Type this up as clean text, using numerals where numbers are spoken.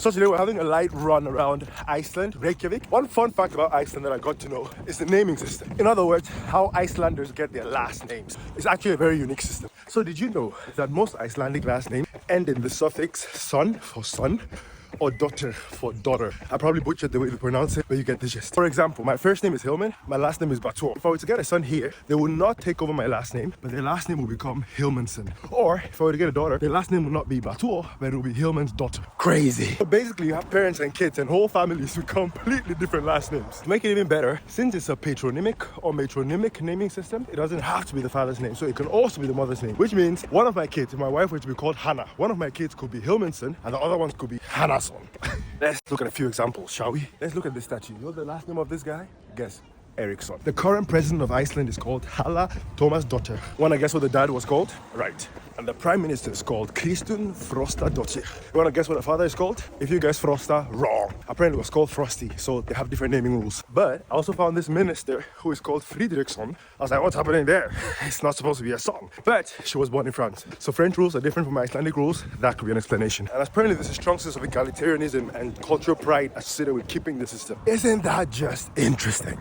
So today we're having a light run around Iceland, Reykjavik. One fun fact about Iceland that I got to know is the naming system. In other words, how Icelanders get their last names. It's actually a very unique system. So did you know that most Icelandic last names end in the suffix son for son, or daughter for daughter? I probably butchered the way to pronounce it, but you get the gist. For example, my first name is Hillman, my last name is Bator. If I were to get a son here, they will not take over my last name, but their last name will become Hillmanson. Or if I were to get a daughter, their last name will not be Bator, but it will be Hillman's daughter. Crazy. So basically, you have parents and kids and whole families with completely different last names. To make it even better, since it's a patronymic or matronymic naming system, it doesn't have to be the father's name, so it can also be the mother's name, which means one of my kids, if my wife were to be called Hannah, one of my kids could be Hillmanson, and the other ones could be Hannahson. Let's look at a few examples, shall we? Let's look at this statue. You know the last name of this guy? Guess. Eriksson. The current president of Iceland is called Halla Tómasdóttir. Wanna guess what the dad was called? Right. And the prime minister is called Kristún Frostadóttir. You wanna guess what the father is called? If you guess Frosta, wrong. Apparently it was called Frosty, so they have different naming rules. But I also found this minister who is called Fridriksson. I was like, what's happening there? It's not supposed to be a song. But she was born in France. So French rules are different from Icelandic rules. That could be an explanation. And apparently there's a strong sense of egalitarianism and cultural pride associated with keeping the system. Isn't that just interesting?